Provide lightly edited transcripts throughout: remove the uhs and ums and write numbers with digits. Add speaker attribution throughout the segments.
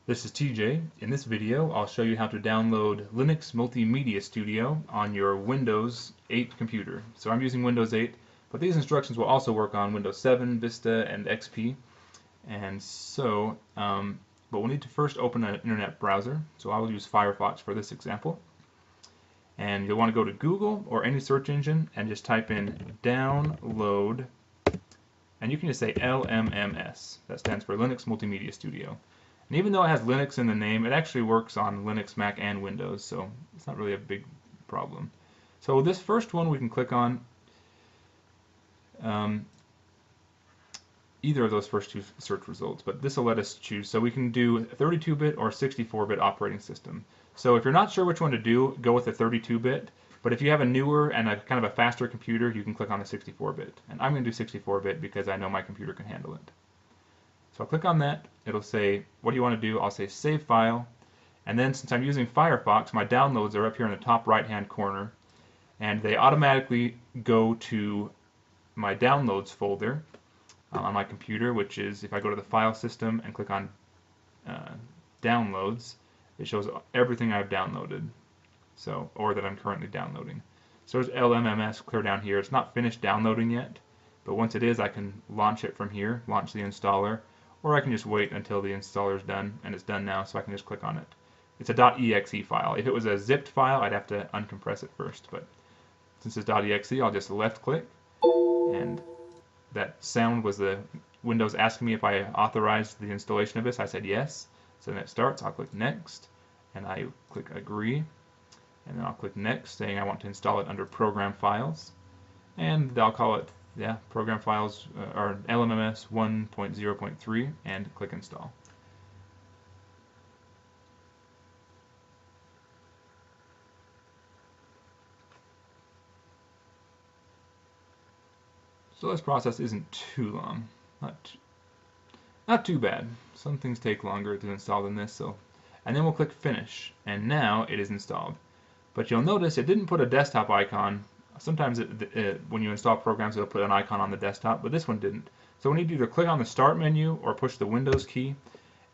Speaker 1: This is TJ. In this video, I'll show you how to download Linux Multimedia Studio on your Windows 8 computer. So I'm using Windows 8, but these instructions will also work on Windows 7, Vista, and XP. And so, but we'll need to first open an internet browser. So I will use Firefox for this example. And you'll want to go to Google or any search engine and just type in download, and you can just say LMMS. That stands for Linux Multimedia Studio. And even though it has Linux in the name, it actually works on Linux, Mac, and Windows, so it's not really a big problem. So this first one we can click on either of those first two search results, but this will let us choose. So we can do 32-bit or 64-bit operating system. So if you're not sure which one to do, go with the 32-bit. But if you have a newer and a kind of a faster computer, you can click on the 64-bit. And I'm going to do 64-bit because I know my computer can handle it. So I'll click on that. It'll say, what do you want to do? I'll say save file. And then since I'm using Firefox, my downloads are up here in the top right-hand corner. And they automatically go to my downloads folder on my computer, which is, if I go to the file system and click on downloads, it shows everything I've downloaded, so, or that I'm currently downloading. So there's LMMS clear down here. It's not finished downloading yet, but once it is, I can launch it from here, launch the installer, or I can just wait until the installer is done, and it's done now, so I can just click on it. It's a .exe file. If it was a zipped file, I'd have to uncompress it first, but since it's .exe, I'll just left click, and that sound was the Windows asking me if I authorized the installation of this. I said yes. So then it starts. I'll click next, and I click agree, and then I'll click next, saying I want to install it under program files, and I'll call it program files or LMMS 1.0.3, and click install. So this process isn't too long, not too bad. Some things take longer to install than this, and then we'll click finish, and now it is installed. But you'll notice it didn't put a desktop icon. Sometimes when you install programs, it'll put an icon on the desktop, but this one didn't. So we need to either click on the start menu or push the Windows key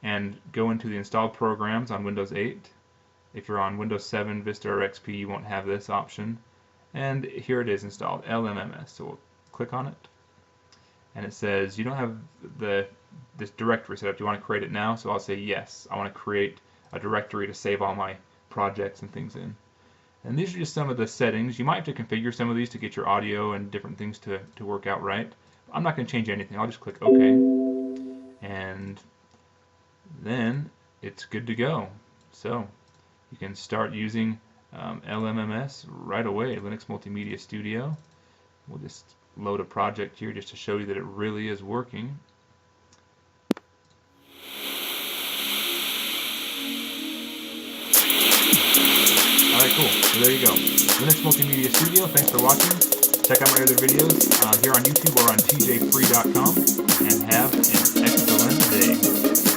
Speaker 1: and go into the installed programs on Windows 8. If you're on Windows 7, Vista, or XP, you won't have this option. And here it is installed, LMMS. So we'll click on it, and it says you don't have this directory set up. Do you want to create it now? So I'll say yes. I want to create a directory to save all my projects and things in. And these are just some of the settings. You might have to configure some of these to get your audio and different things to work out right. I'm not going to change anything. I'll just click OK, and then it's good to go. So you can start using LMMS right away, Linux Multimedia Studio. We'll just load a project here just to show you that it really is working. Alright, cool. So there you go. Linux Multimedia Studio, thanks for watching. Check out my other videos here on YouTube or on tjfree.com, and have an excellent day.